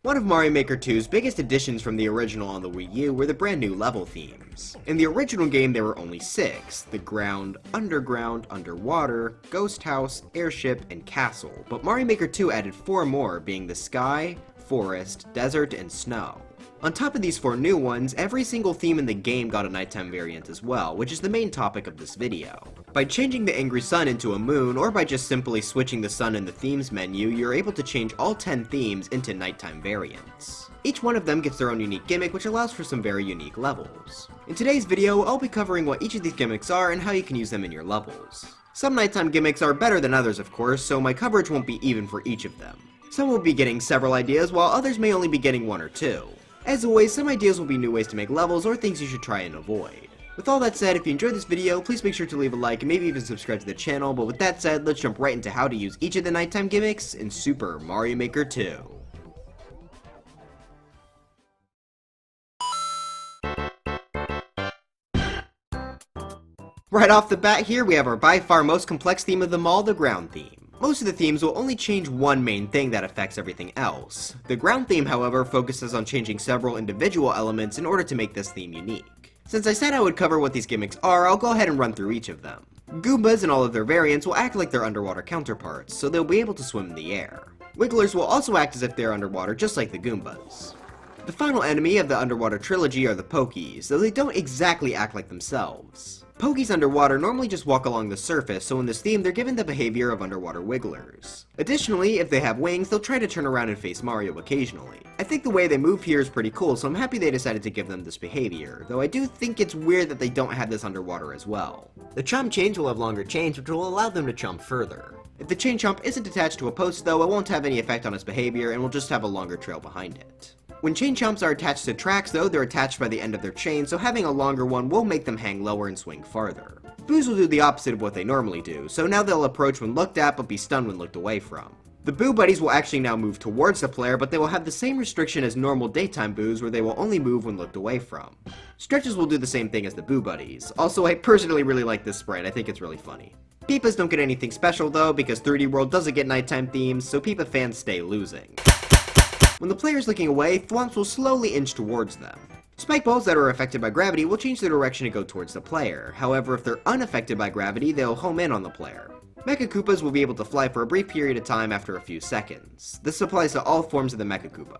One of Mario Maker 2's biggest additions from the original on the Wii U were the brand new level themes. In the original game there were only 6, the ground, underground, underwater, ghost house, airship, and castle, but Mario Maker 2 added 4 more, being the sky, forest, desert, and snow. On top of these 4 new ones, every single theme in the game got a nighttime variant as well, which is the main topic of this video. By changing the angry sun into a moon, or by just simply switching the sun in the themes menu, you're able to change all 10 themes into nighttime variants. Each one of them gets their own unique gimmick, which allows for some very unique levels. In today's video, I'll be covering what each of these gimmicks are and how you can use them in your levels. Some nighttime gimmicks are better than others, of course, so my coverage won't be even for each of them. Some will be getting several ideas, while others may only be getting 1 or 2. As always, some ideas will be new ways to make levels or things you should try and avoid. With all that said, if you enjoyed this video, please make sure to leave a like and maybe even subscribe to the channel, but with that said, let's jump right into how to use each of the nighttime gimmicks in Super Mario Maker 2. Right off the bat here, we have our by far most complex theme of them all, the ground theme. Most of the themes will only change one main thing that affects everything else. The ground theme, however, focuses on changing several individual elements in order to make this theme unique. Since I said I would cover what these gimmicks are, I'll go ahead and run through each of them. Goombas and all of their variants will act like their underwater counterparts, so they'll be able to swim in the air. Wigglers will also act as if they're underwater, just like the Goombas. The final enemy of the underwater trilogy are the Pokies, though they don't exactly act like themselves. Pokies underwater normally just walk along the surface, so in this theme they're given the behavior of underwater wigglers. Additionally, if they have wings, they'll try to turn around and face Mario occasionally. I think the way they move here is pretty cool, so I'm happy they decided to give them this behavior, though I do think it's weird that they don't have this underwater as well. The chomp chains will have longer chains, which will allow them to chomp further. If the chain chomp isn't attached to a post though, it won't have any effect on its behavior and will just have a longer trail behind it. When chain chomps are attached to tracks though, they're attached by the end of their chain, so having a longer one will make them hang lower and swing farther. Boos will do the opposite of what they normally do, so now they'll approach when looked at but be stunned when looked away from. The Boo Buddies will actually now move towards the player, but they will have the same restriction as normal daytime Boos where they will only move when looked away from. Stretches will do the same thing as the Boo Buddies. Also, I personally really like this sprite, I think it's really funny. Peepas don't get anything special though, because 3D World doesn't get nighttime themes, so Peepa fans stay losing. When the player is looking away, thwomps will slowly inch towards them. Spike balls that are affected by gravity will change their direction to go towards the player. However, if they're unaffected by gravity, they'll home in on the player. Mecha Koopas will be able to fly for a brief period of time after a few seconds. This applies to all forms of the Mecha Koopa.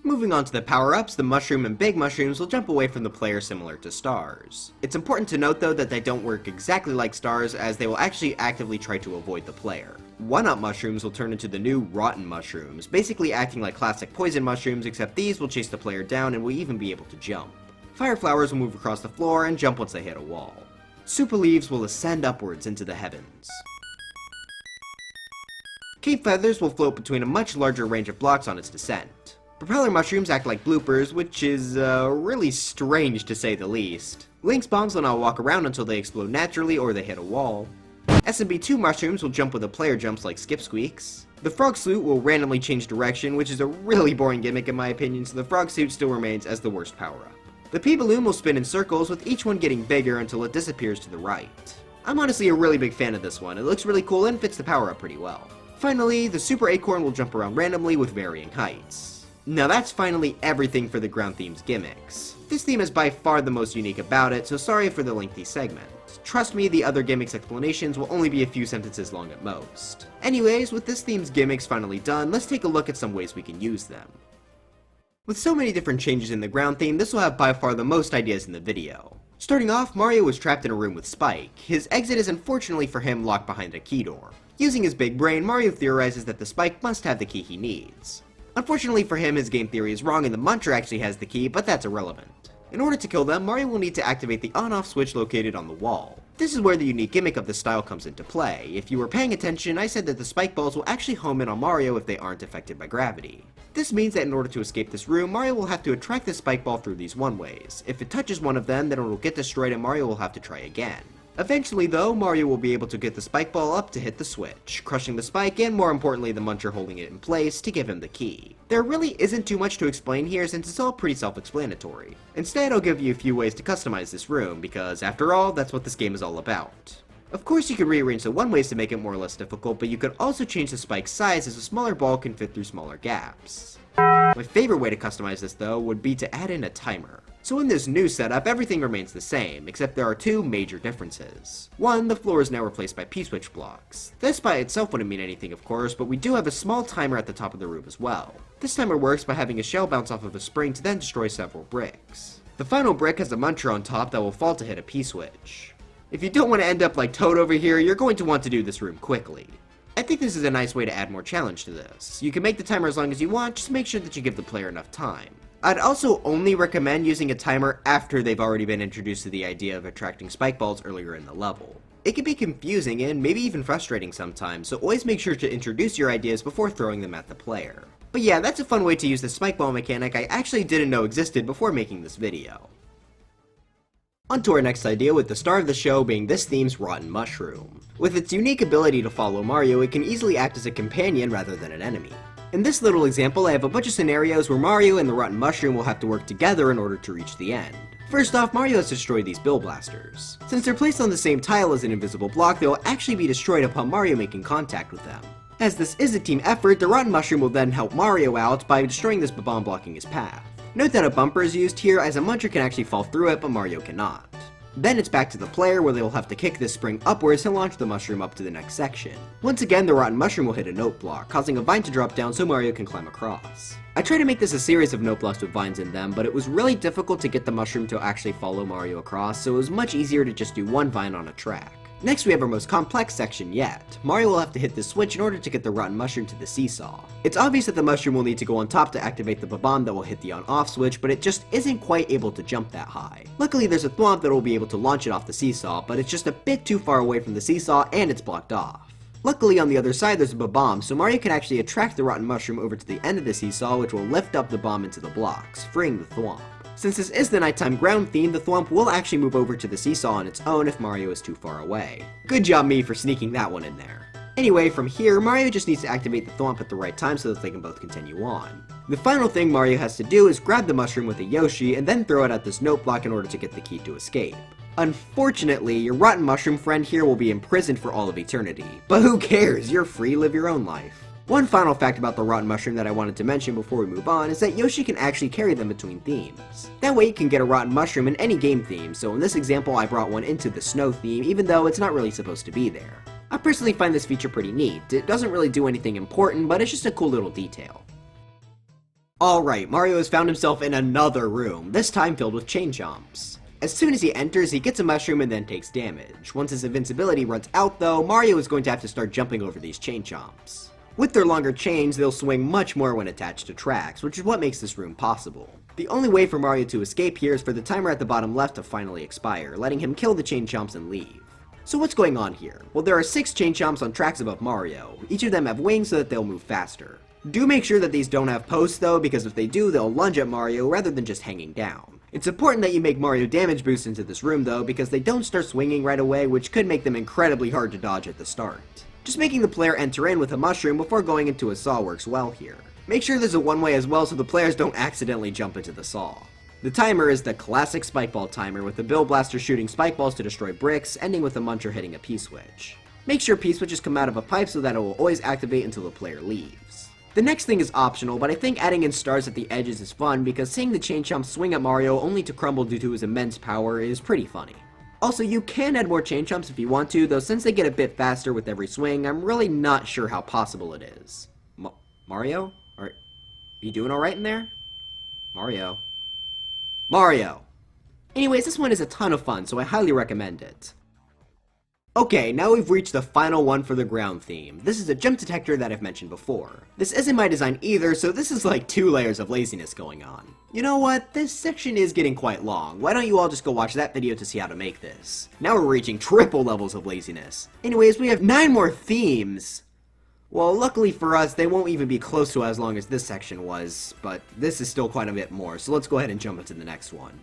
Moving on to the power-ups, the Mushroom and Big Mushrooms will jump away from the player similar to stars. It's important to note though that they don't work exactly like stars, as they will actually actively try to avoid the player. 1-Up Mushrooms will turn into the new Rotten Mushrooms, basically acting like classic poison mushrooms, except these will chase the player down and will even be able to jump. Fire Flowers will move across the floor and jump once they hit a wall. Super Leaves will ascend upwards into the heavens. Cape Feathers will float between a much larger range of blocks on its descent. Propeller Mushrooms act like bloopers, which is really strange to say the least. Lynx Bombs will now walk around until they explode naturally or they hit a wall. SMB2 Mushrooms will jump with a player jumps like Skip Squeaks. The Frog Salute will randomly change direction, which is a really boring gimmick in my opinion, so the Frog Salute still remains as the worst power-up. The P-Balloon will spin in circles, with each one getting bigger until it disappears to the right. I'm honestly a really big fan of this one, it looks really cool and fits the power-up pretty well. Finally, the Super Acorn will jump around randomly with varying heights. Now that's finally everything for the ground theme's gimmicks. This theme is by far the most unique about it, so sorry for the lengthy segment. Trust me, the other gimmicks' explanations will only be a few sentences long at most. Anyways, with this theme's gimmicks finally done, let's take a look at some ways we can use them. With so many different changes in the ground theme, this will have by far the most ideas in the video. Starting off, Mario was trapped in a room with Spike. His exit is unfortunately for him locked behind a key door. Using his big brain, Mario theorizes that the Spike must have the key he needs. Unfortunately for him, his game theory is wrong and the Muncher actually has the key, but that's irrelevant. In order to kill them, Mario will need to activate the on-off switch located on the wall. This is where the unique gimmick of the style comes into play. If you were paying attention, I said that the spike balls will actually home in on Mario if they aren't affected by gravity. This means that in order to escape this room, Mario will have to attract the spike ball through these one-ways. If it touches one of them, then it will get destroyed and Mario will have to try again. Eventually though, Mario will be able to get the spike ball up to hit the switch, crushing the spike and more importantly the Muncher holding it in place to give him the key. There really isn't too much to explain here since it's all pretty self-explanatory. Instead, I'll give you a few ways to customize this room, because after all, that's what this game is all about. Of course you could rearrange the one-ways to make it more or less difficult, but you could also change the spike's size as a smaller ball can fit through smaller gaps. My favorite way to customize this though would be to add in a timer. So in this new setup, everything remains the same, except there are two major differences. One, the floor is now replaced by P-switch blocks. This by itself wouldn't mean anything of course, but we do have a small timer at the top of the room as well. This timer works by having a shell bounce off of a spring to then destroy several bricks. The final brick has a muncher on top that will fall to hit a P-switch. If you don't want to end up like Toad over here, you're going to want to do this room quickly. I think this is a nice way to add more challenge to this. You can make the timer as long as you want, just make sure that you give the player enough time. I'd also only recommend using a timer after they've already been introduced to the idea of attracting spike balls earlier in the level. It can be confusing and maybe even frustrating sometimes, so always make sure to introduce your ideas before throwing them at the player. But yeah, that's a fun way to use the spike ball mechanic I actually didn't know existed before making this video. On to our next idea, with the star of the show being this theme's Rotten Mushroom. With its unique ability to follow Mario, it can easily act as a companion rather than an enemy. In this little example, I have a bunch of scenarios where Mario and the Rotten Mushroom will have to work together in order to reach the end. First off, Mario has destroyed these Bill Blasters. Since they're placed on the same tile as an invisible block, they will actually be destroyed upon Mario making contact with them. As this is a team effort, the Rotten Mushroom will then help Mario out by destroying this bomb blocking his path. Note that a bumper is used here, as a muncher can actually fall through it, but Mario cannot. Then it's back to the player, where they will have to kick this spring upwards to launch the mushroom up to the next section. Once again, the Rotten Mushroom will hit a note block, causing a vine to drop down so Mario can climb across. I tried to make this a series of note blocks with vines in them, but it was really difficult to get the mushroom to actually follow Mario across, so it was much easier to just do one vine on a track. Next we have our most complex section yet. Mario will have to hit this switch in order to get the Rotten Mushroom to the seesaw. It's obvious that the mushroom will need to go on top to activate the bomb that will hit the on-off switch, but it just isn't quite able to jump that high. Luckily there's a thwomp that will be able to launch it off the seesaw, but it's just a bit too far away from the seesaw and it's blocked off. Luckily on the other side there's a bomb, so Mario can actually attract the Rotten Mushroom over to the end of the seesaw, which will lift up the bomb into the blocks, freeing the thwomp. Since this is the nighttime ground theme, the thwomp will actually move over to the seesaw on its own if Mario is too far away. Good job me for sneaking that one in there. Anyway, from here, Mario just needs to activate the thwomp at the right time so that they can both continue on. The final thing Mario has to do is grab the mushroom with a Yoshi and then throw it at this note block in order to get the key to escape. Unfortunately, your Rotten Mushroom friend here will be imprisoned for all of eternity. But who cares? You're free, live your own life. One final fact about the Rotten Mushroom that I wanted to mention before we move on is that Yoshi can actually carry them between themes. That way you can get a Rotten Mushroom in any game theme, so in this example I brought one into the snow theme even though it's not really supposed to be there. I personally find this feature pretty neat. It doesn't really do anything important, but it's just a cool little detail. Alright, Mario has found himself in another room, this time filled with chain chomps. As soon as he enters, he gets a mushroom and then takes damage. Once his invincibility runs out though, Mario is going to have to start jumping over these chain chomps. With their longer chains, they'll swing much more when attached to tracks, which is what makes this room possible. The only way for Mario to escape here is for the timer at the bottom left to finally expire, letting him kill the chain chomps and leave. So what's going on here? Well, there are 6 chain chomps on tracks above Mario. Each of them have wings so that they'll move faster. Do make sure that these don't have posts though, because if they do, they'll lunge at Mario rather than just hanging down. It's important that you make Mario damage boost into this room though, because they don't start swinging right away, which could make them incredibly hard to dodge at the start. Just making the player enter in with a mushroom before going into a saw works well here. Make sure there's a one-way as well so the players don't accidentally jump into the saw. The timer is the classic spike ball timer, with the Bill Blaster shooting spike balls to destroy bricks, ending with the muncher hitting a P-switch. Make sure P-switches come out of a pipe so that it will always activate until the player leaves. The next thing is optional, but I think adding in stars at the edges is fun because seeing the chain chomp swing at Mario only to crumble due to his immense power is pretty funny. Also, you can add more chain chomps if you want to, though since they get a bit faster with every swing, I'm really not sure how possible it is. Mario? Are you doing alright in there? Mario? Mario! Anyways, this one is a ton of fun, so I highly recommend it. Okay, now we've reached the final one for the ground theme. This is a jump detector that I've mentioned before. This isn't my design either, so this is like 2 layers of laziness going on. You know what, this section is getting quite long. Why don't you all just go watch that video to see how to make this? Now we're reaching triple levels of laziness. Anyways, we have 9 more themes. Well, luckily for us, they won't even be close to as long as this section was, but this is still quite a bit more, so let's go ahead and jump into the next one.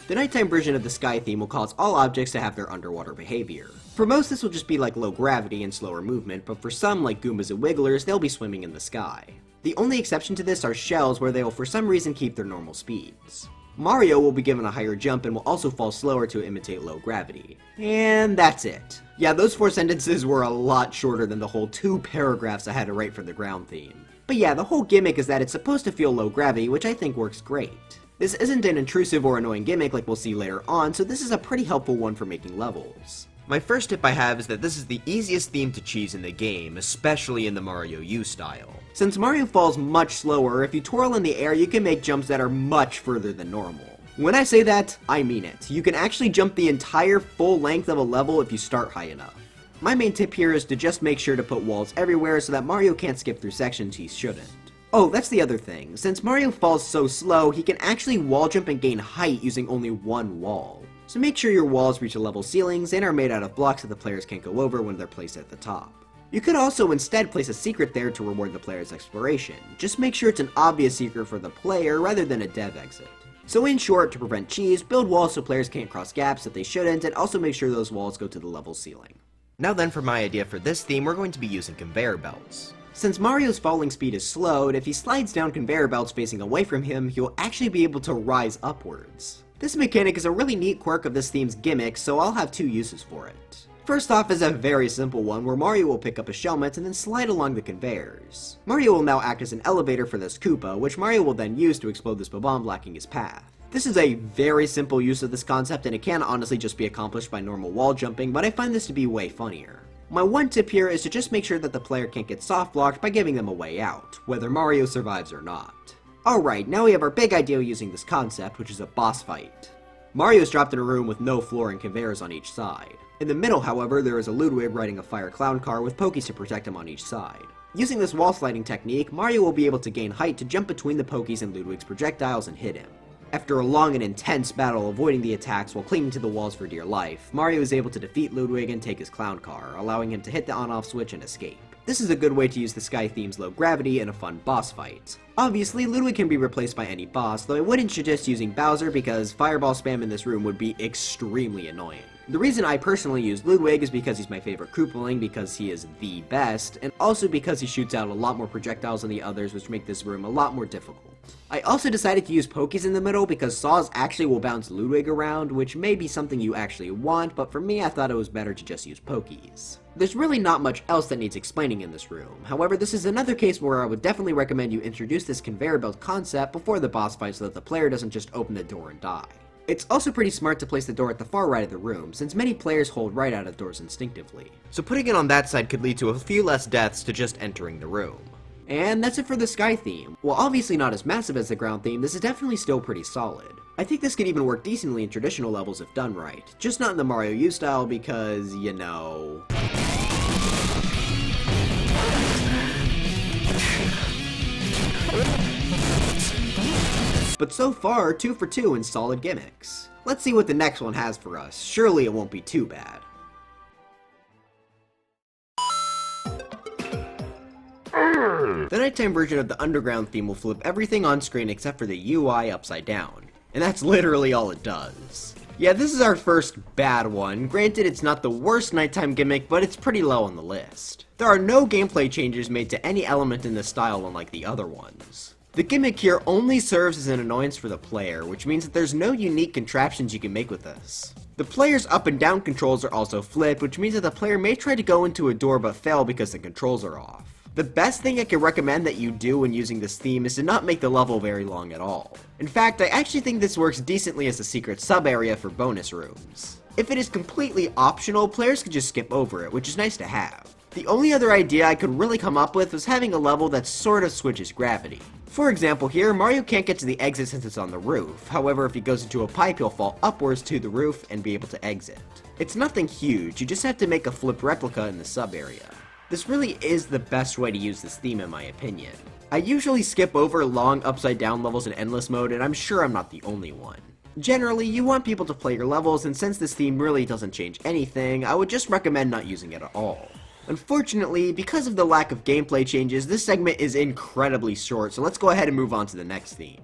The nighttime version of the sky theme will cause all objects to have their underwater behavior. For most, this will just be like low gravity and slower movement, but for some, like Goombas and Wigglers, they'll be swimming in the sky. The only exception to this are shells, where they will for some reason keep their normal speeds. Mario will be given a higher jump and will also fall slower to imitate low gravity. And that's it. Yeah, those 4 sentences were a lot shorter than the whole 2 paragraphs I had to write for the ground theme. But yeah, the whole gimmick is that it's supposed to feel low gravity, which I think works great. This isn't an intrusive or annoying gimmick like we'll see later on, so this is a pretty helpful one for making levels. My first tip I have is that this is the easiest theme to cheese in the game, especially in the Mario U style. Since Mario falls much slower, if you twirl in the air you can make jumps that are much further than normal. When I say that, I mean it. You can actually jump the entire full length of a level if you start high enough. My main tip here is to just make sure to put walls everywhere so that Mario can't skip through sections he shouldn't. Oh, that's the other thing. Since Mario falls so slow, he can actually wall jump and gain height using only one wall. So make sure your walls reach the level ceilings and are made out of blocks that the players can't go over when they're placed at the top. You could also instead place a secret there to reward the player's exploration. Just make sure it's an obvious secret for the player rather than a dev exit. So in short, to prevent cheese, build walls so players can't cross gaps that they shouldn't, and also make sure those walls go to the level ceiling. Now then, for my idea for this theme, we're going to be using conveyor belts. Since Mario's falling speed is slowed, if he slides down conveyor belts facing away from him, he'll actually be able to rise upwards. This mechanic is a really neat quirk of this theme's gimmick, so I'll have 2 uses for it. First off is a very simple one where Mario will pick up a shellmet and then slide along the conveyors. Mario will now act as an elevator for this Koopa, which Mario will then use to explode this bomb blocking his path. This is a very simple use of this concept and it can honestly just be accomplished by normal wall jumping, but I find this to be way funnier. My one tip here is to just make sure that the player can't get soft blocked by giving them a way out, whether Mario survives or not. Alright, now we have our big idea using this concept, which is a boss fight. Mario is dropped in a room with no floor and conveyors on each side. In the middle, however, there is a Ludwig riding a fire clown car with Pokies to protect him on each side. Using this wall sliding technique, Mario will be able to gain height to jump between the Pokies and Ludwig's projectiles and hit him. After a long and intense battle avoiding the attacks while clinging to the walls for dear life, Mario is able to defeat Ludwig and take his clown car, allowing him to hit the on-off switch and escape. This is a good way to use the Sky theme's low gravity in a fun boss fight. Obviously, Ludwig can be replaced by any boss, though I wouldn't suggest using Bowser because fireball spam in this room would be extremely annoying. The reason I personally use Ludwig is because he's my favorite Koopaling because he is the best, and also because he shoots out a lot more projectiles than the others, which make this room a lot more difficult. I also decided to use Pokies in the middle because saws actually will bounce Ludwig around, which may be something you actually want, but for me I thought it was better to just use Pokies. There's really not much else that needs explaining in this room. However, this is another case where I would definitely recommend you introduce this conveyor belt concept before the boss fight so that the player doesn't just open the door and die. It's also pretty smart to place the door at the far right of the room, since many players hold right out of doors instinctively. So putting it on that side could lead to a few less deaths to just entering the room. And that's it for the Sky theme. While obviously not as massive as the ground theme, this is definitely still pretty solid. I think this could even work decently in traditional levels if done right, just not in the Mario U style because, you know... But so far, 2 for 2 in solid gimmicks. Let's see what the next one has for us. Surely it won't be too bad. The nighttime version of the underground theme will flip everything on screen except for the UI upside down. And that's literally all it does. Yeah, this is our first bad one. Granted, it's not the worst nighttime gimmick, but it's pretty low on the list. There are no gameplay changes made to any element in this style unlike the other ones. The gimmick here only serves as an annoyance for the player, which means that there's no unique contraptions you can make with this. The player's up and down controls are also flipped, which means that the player may try to go into a door but fail because the controls are off. The best thing I can recommend that you do when using this theme is to not make the level very long at all. In fact, I actually think this works decently as a secret sub-area for bonus rooms. If it is completely optional, players can just skip over it, which is nice to have. The only other idea I could really come up with was having a level that sort of switches gravity. For example here, Mario can't get to the exit since it's on the roof. However, if he goes into a pipe, he'll fall upwards to the roof and be able to exit. It's nothing huge, you just have to make a flipped replica in the sub-area. This really is the best way to use this theme in my opinion. I usually skip over long upside down levels in endless mode, and I'm sure I'm not the only one. Generally, you want people to play your levels, and since this theme really doesn't change anything, I would just recommend not using it at all. Unfortunately, because of the lack of gameplay changes, this segment is incredibly short, so let's go ahead and move on to the next theme.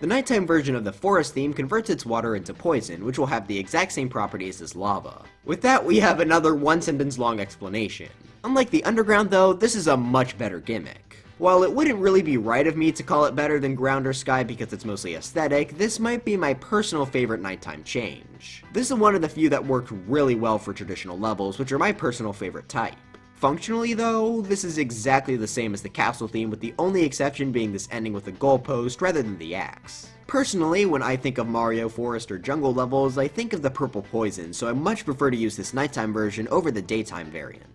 The nighttime version of the forest theme converts its water into poison, which will have the exact same properties as lava. With that, we have another one sentence long explanation. Unlike the underground though, this is a much better gimmick. While it wouldn't really be right of me to call it better than ground or sky because it's mostly aesthetic, this might be my personal favorite nighttime change. This is one of the few that worked really well for traditional levels, which are my personal favorite type. Functionally though, this is exactly the same as the castle theme, with the only exception being this ending with a goalpost rather than the axe. Personally, when I think of Mario forest or jungle levels, I think of the purple poison, so I much prefer to use this nighttime version over the daytime variant.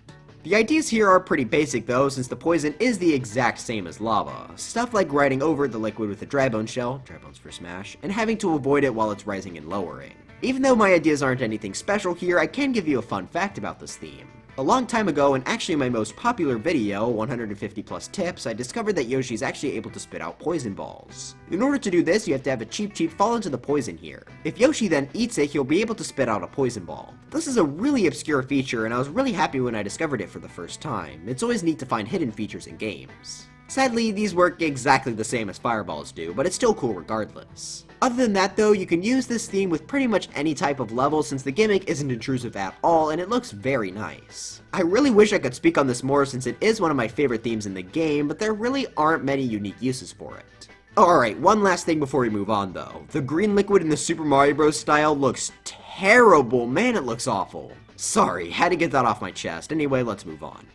The ideas here are pretty basic though, since the poison is the exact same as lava. Stuff like riding over the liquid with a dry bone shell, dry bones for smash, and having to avoid it while it's rising and lowering. Even though my ideas aren't anything special here, I can give you a fun fact about this theme. A long time ago, and actually my most popular video, 150 plus tips, I discovered that Yoshi is actually able to spit out poison balls. In order to do this, you have to have a cheat fall into the poison here. If Yoshi then eats it, he'll be able to spit out a poison ball. This is a really obscure feature, and I was really happy when I discovered it for the first time. It's always neat to find hidden features in games. Sadly, these work exactly the same as fireballs do, but it's still cool regardless. Other than that though, you can use this theme with pretty much any type of level since the gimmick isn't intrusive at all and it looks very nice. I really wish I could speak on this more since it is one of my favorite themes in the game, but there really aren't many unique uses for it. Alright, one last thing before we move on though. The green liquid in the Super Mario Bros. Style looks terrible, man it looks awful. Sorry, had to get that off my chest. Anyway, let's move on.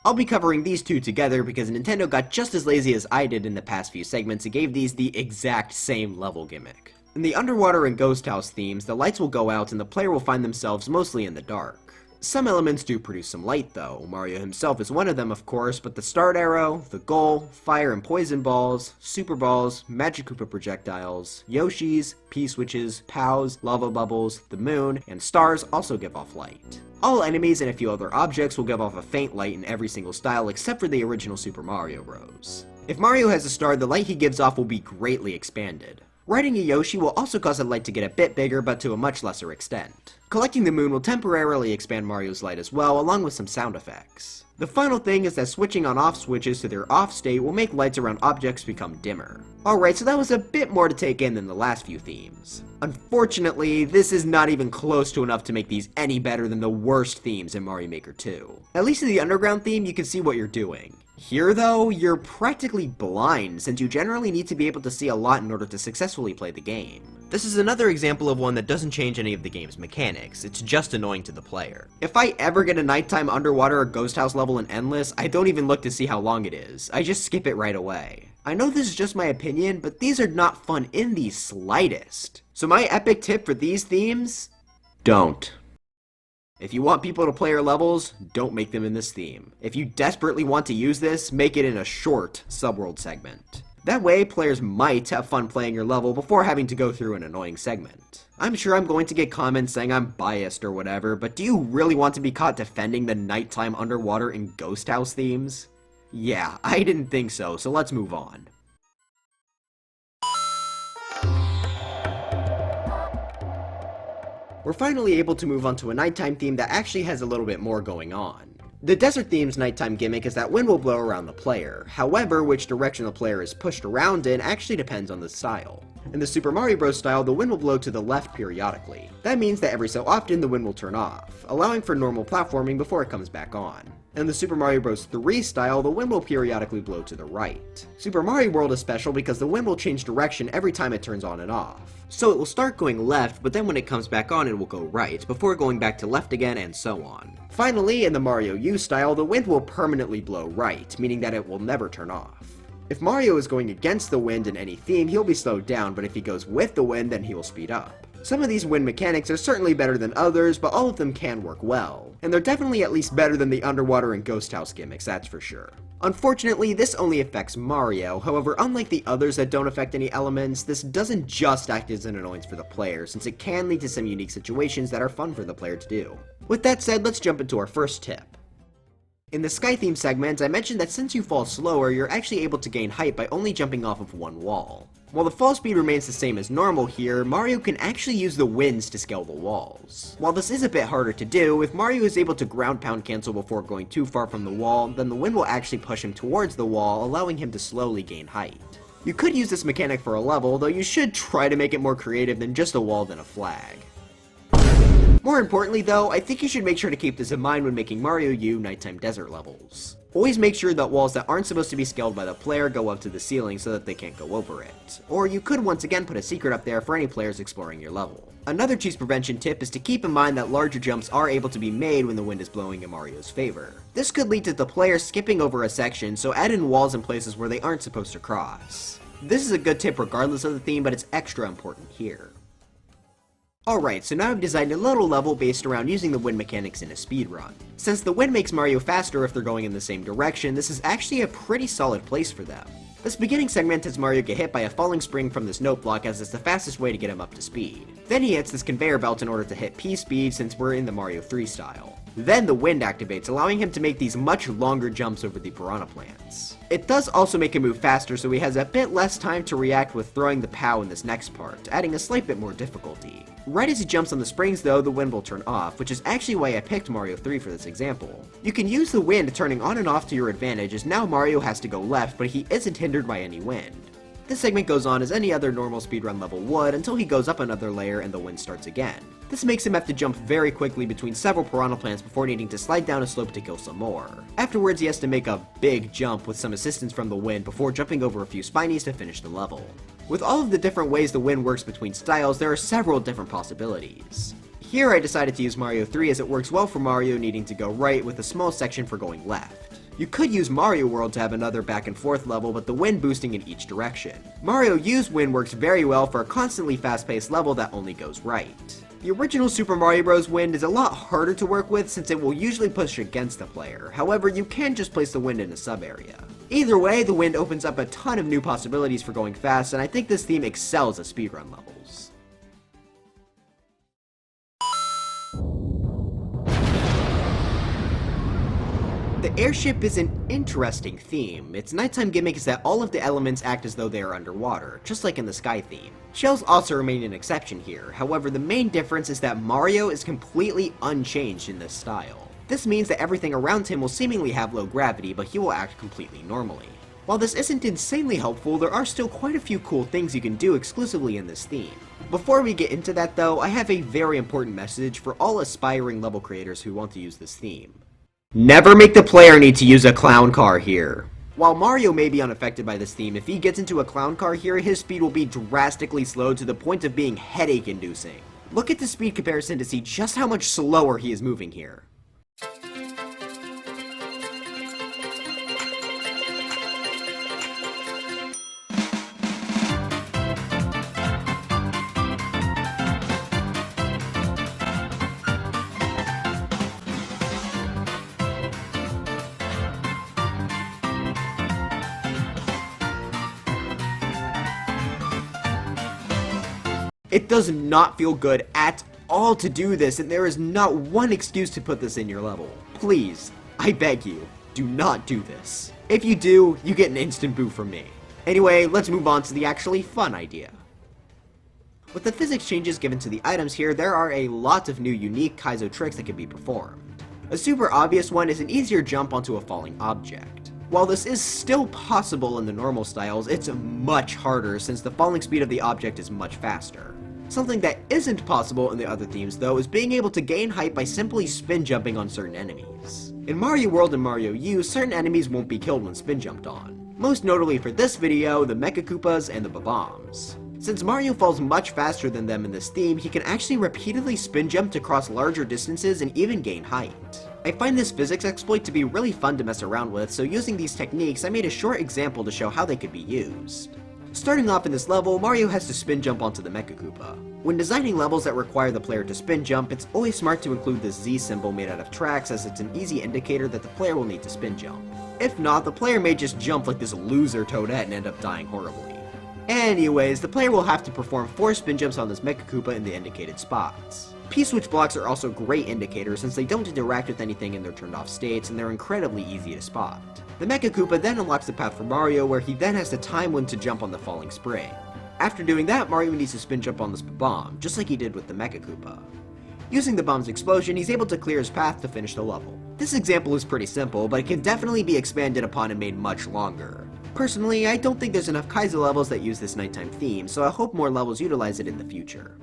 I'll be covering these two together because Nintendo got just as lazy as I did in the past few segments and gave these the exact same level gimmick. In the underwater and ghost house themes, the lights will go out and the player will find themselves mostly in the dark. Some elements do produce some light though. Mario himself is one of them of course, but the start arrow, the goal, fire and poison balls, super balls, Magic Koopa projectiles, Yoshis, P-switches, POWs, lava bubbles, the moon, and stars also give off light. All enemies and a few other objects will give off a faint light in every single style except for the original Super Mario Bros. If Mario has a star, the light he gives off will be greatly expanded. Riding a Yoshi will also cause a light to get a bit bigger, but to a much lesser extent. Collecting the moon will temporarily expand Mario's light as well, along with some sound effects. The final thing is that switching on off switches to their off state will make lights around objects become dimmer. Alright, so that was a bit more to take in than the last few themes. Unfortunately, this is not even close to enough to make these any better than the worst themes in Mario Maker 2. At least in the underground theme, you can see what you're doing. Here though, you're practically blind, since you generally need to be able to see a lot in order to successfully play the game. This is another example of one that doesn't change any of the game's mechanics, it's just annoying to the player. If I ever get a nighttime underwater or ghost house level in Endless, I don't even look to see how long it is, I just skip it right away. I know this is just my opinion, but these are not fun in the slightest. So my epic tip for these themes? Don't. If you want people to play your levels, don't make them in this theme. If you desperately want to use this, make it in a short subworld segment. That way, players might have fun playing your level before having to go through an annoying segment. I'm sure I'm going to get comments saying I'm biased or whatever, but do you really want to be caught defending the nighttime underwater and ghost house themes? Yeah, I didn't think so, so let's move on. We're finally able to move on to a nighttime theme that actually has a little bit more going on. The desert theme's nighttime gimmick is that wind will blow around the player. However, which direction the player is pushed around in actually depends on the style. In the Super Mario Bros. Style, the wind will blow to the left periodically. That means that every so often the wind will turn off, allowing for normal platforming before it comes back on. In the Super Mario Bros. 3 style, the wind will periodically blow to the right. Super Mario World is special because the wind will change direction every time it turns on and off. So it will start going left, but then when it comes back on it will go right, before going back to left again and so on. Finally, in the Mario U style, the wind will permanently blow right, meaning that it will never turn off. If Mario is going against the wind in any theme, he'll be slowed down, but if he goes with the wind, then he will speed up. Some of these wind mechanics are certainly better than others, but all of them can work well. And they're definitely at least better than the underwater and ghost house gimmicks, that's for sure. Unfortunately, this only affects Mario, however, unlike the others that don't affect any elements, this doesn't just act as an annoyance for the player, since it can lead to some unique situations that are fun for the player to do. With that said, let's jump into our first tip. In the sky theme segment, I mentioned that since you fall slower, you're actually able to gain height by only jumping off of one wall. While the fall speed remains the same as normal here, Mario can actually use the winds to scale the walls. While this is a bit harder to do, if Mario is able to ground pound cancel before going too far from the wall, then the wind will actually push him towards the wall, allowing him to slowly gain height. You could use this mechanic for a level, though you should try to make it more creative than just a wall than a flag. More importantly though, I think you should make sure to keep this in mind when making Mario U nighttime desert levels. Always make sure that walls that aren't supposed to be scaled by the player go up to the ceiling so that they can't go over it. Or you could once again put a secret up there for any players exploring your level. Another cheese prevention tip is to keep in mind that larger jumps are able to be made when the wind is blowing in Mario's favor. This could lead to the player skipping over a section, so add in walls in places where they aren't supposed to cross. This is a good tip regardless of the theme, but it's extra important here. Alright, so now I've designed a little level based around using the wind mechanics in a speedrun. Since the wind makes Mario faster if they're going in the same direction, this is actually a pretty solid place for them. This beginning segment has Mario get hit by a falling spring from this note block, as it's the fastest way to get him up to speed. Then he hits this conveyor belt in order to hit P speed, since we're in the Mario 3 style. Then the wind activates, allowing him to make these much longer jumps over the piranha plants. It does also make him move faster, so he has a bit less time to react with throwing the POW in this next part, adding a slight bit more difficulty. Right as he jumps on the springs though, the wind will turn off, which is actually why I picked Mario 3 for this example. You can use the wind turning on and off to your advantage, as now Mario has to go left, but he isn't hindered by any wind. This segment goes on as any other normal speedrun level would until he goes up another layer and the wind starts again. This makes him have to jump very quickly between several piranha plants before needing to slide down a slope to kill some more. Afterwards he has to make a big jump with some assistance from the wind before jumping over a few spinies to finish the level. With all of the different ways the wind works between styles, there are several different possibilities. Here I decided to use Mario 3 as it works well for Mario needing to go right with a small section for going left. You could use Mario World to have another back and forth level, but the wind boosting in each direction. Mario U's wind works very well for a constantly fast-paced level that only goes right. The original Super Mario Bros. Wind is a lot harder to work with since it will usually push against the player, however you can just place the wind in a sub-area. Either way, the wind opens up a ton of new possibilities for going fast, and I think this theme excels at speedrun levels. The Airship is an interesting theme. Its nighttime gimmick is that all of the elements act as though they are underwater, just like in the sky theme. Shells also remain an exception here, however the main difference is that Mario is completely unchanged in this style. This means that everything around him will seemingly have low gravity, but he will act completely normally. While this isn't insanely helpful, there are still quite a few cool things you can do exclusively in this theme. Before we get into that though, I have a very important message for all aspiring level creators who want to use this theme. Never make the player need to use a clown car here. While Mario may be unaffected by this theme, if he gets into a clown car here, his speed will be drastically slowed to the point of being headache-inducing. Look at the speed comparison to see just how much slower he is moving here. It does not feel good at all to do this, and there is not one excuse to put this in your level. Please, I beg you, do not do this. If you do, you get an instant boo from me. Anyway, let's move on to the actually fun idea. With the physics changes given to the items here, there are a lot of new unique kaizo tricks that can be performed. A super obvious one is an easier jump onto a falling object. While this is still possible in the normal styles, it's much harder since the falling speed of the object is much faster. Something that isn't possible in the other themes though is being able to gain height by simply spin jumping on certain enemies. In Mario World and Mario U, certain enemies won't be killed when spin jumped on. Most notably for this video, the Mecha Koopas and the Bob-ombs. Since Mario falls much faster than them in this theme, he can actually repeatedly spin jump to cross larger distances and even gain height. I find this physics exploit to be really fun to mess around with, so using these techniques I made a short example to show how they could be used. Starting off in this level, Mario has to spin jump onto the Mecha Koopa. When designing levels that require the player to spin jump, it's always smart to include this Z symbol made out of tracks, as it's an easy indicator that the player will need to spin jump. If not, the player may just jump like this loser Toadette and end up dying horribly. Anyways, the player will have to perform 4 spin jumps on this Mecha Koopa in the indicated spots. P-switch blocks are also great indicators since they don't interact with anything in their turned off states and they're incredibly easy to spot. The Mecha Koopa then unlocks the path for Mario where he then has to time when to jump on the falling spring. After doing that, Mario needs to spin jump on this bomb, just like he did with the Mecha Koopa. Using the bomb's explosion, he's able to clear his path to finish the level. This example is pretty simple, but it can definitely be expanded upon and made much longer. Personally, I don't think there's enough kaizo levels that use this nighttime theme, so I hope more levels utilize it in the future.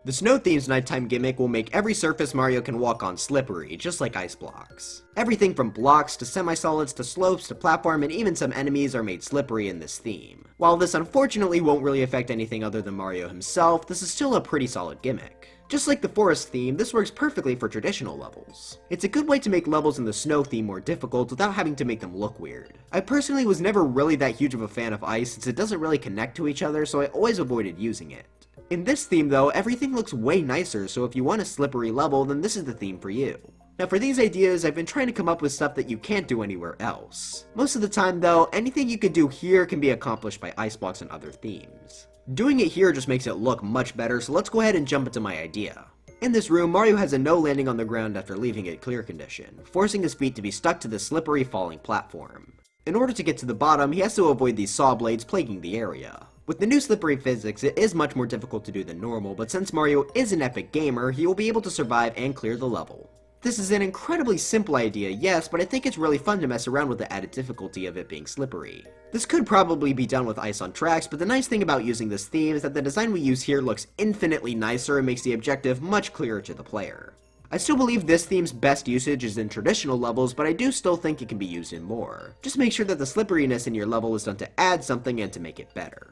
The snow theme's nighttime gimmick will make every surface Mario can walk on slippery, just like ice blocks. Everything from blocks to semi-solids to slopes to platform and even some enemies are made slippery in this theme. While this unfortunately won't really affect anything other than Mario himself, this is still a pretty solid gimmick. Just like the forest theme, this works perfectly for traditional levels. It's a good way to make levels in the snow theme more difficult without having to make them look weird. I personally was never really that huge of a fan of ice since it doesn't really connect to each other, so I always avoided using it. In this theme though, everything looks way nicer, so if you want a slippery level, then this is the theme for you. Now for these ideas, I've been trying to come up with stuff that you can't do anywhere else. Most of the time though, anything you could do here can be accomplished by ice blocks and other themes. Doing it here just makes it look much better, so let's go ahead and jump into my idea. In this room, Mario has a no landing on the ground after leaving it clear condition, forcing his feet to be stuck to the slippery falling platform. In order to get to the bottom, he has to avoid these saw blades plaguing the area. With the new slippery physics, it is much more difficult to do than normal, but since Mario is an epic gamer, he will be able to survive and clear the level. This is an incredibly simple idea, yes, but I think it's really fun to mess around with the added difficulty of it being slippery. This could probably be done with ice on tracks, but the nice thing about using this theme is that the design we use here looks infinitely nicer and makes the objective much clearer to the player. I still believe this theme's best usage is in traditional levels, but I do still think it can be used in more. Just make sure that the slipperiness in your level is done to add something and to make it better.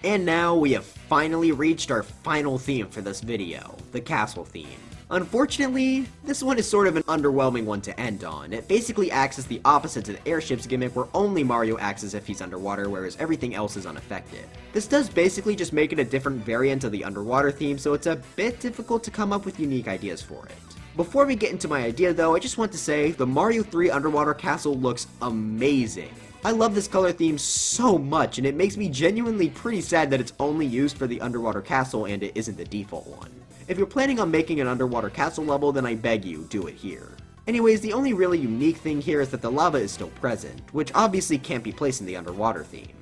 And now we have finally reached our final theme for this video, the castle theme. Unfortunately, this one is sort of an underwhelming one to end on. It basically acts as the opposite to the Airship's gimmick where only Mario acts as if he's underwater whereas everything else is unaffected. This does basically just make it a different variant of the underwater theme, so it's a bit difficult to come up with unique ideas for it. Before we get into my idea though, I just want to say the Mario 3 underwater castle looks amazing. I love this color theme so much, and it makes me genuinely pretty sad that it's only used for the underwater castle and it isn't the default one. If you're planning on making an underwater castle level, then I beg you, do it here. Anyways, the only really unique thing here is that the lava is still present, which obviously can't be placed in the underwater theme.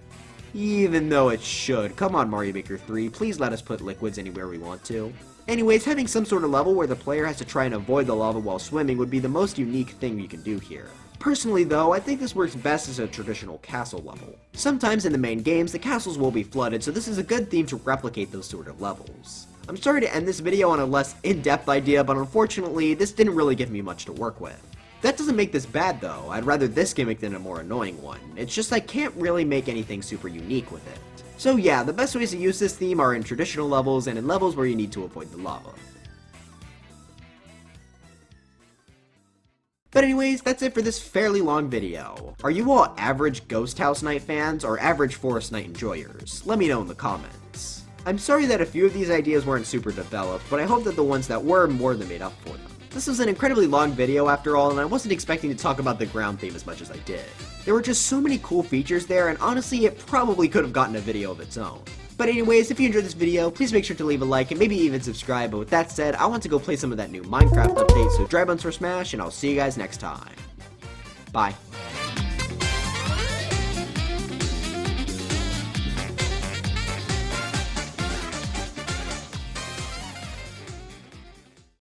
Even though it should. Come on Mario Maker 3, please let us put liquids anywhere we want to. Anyways, having some sort of level where the player has to try and avoid the lava while swimming would be the most unique thing you can do here. Personally though, I think this works best as a traditional castle level. Sometimes in the main games, the castles will be flooded, so this is a good theme to replicate those sort of levels. I'm sorry to end this video on a less in-depth idea, but unfortunately, this didn't really give me much to work with. That doesn't make this bad though, I'd rather this gimmick than a more annoying one. It's just I can't really make anything super unique with it. So yeah, the best ways to use this theme are in traditional levels and in levels where you need to avoid the lava. But anyways, that's it for this fairly long video. Are you all average Ghost House Night fans or average Forest Night enjoyers? Let me know in the comments. I'm sorry that a few of these ideas weren't super developed, but I hope that the ones that were more than made up for them. This was an incredibly long video after all, and I wasn't expecting to talk about the ground theme as much as I did. There were just so many cool features there, and honestly, it probably could have gotten a video of its own. But anyways, if you enjoyed this video, please make sure to leave a like and maybe even subscribe, but with that said, I want to go play some of that new Minecraft update, so drive buttons for smash, and I'll see you guys next time. Bye.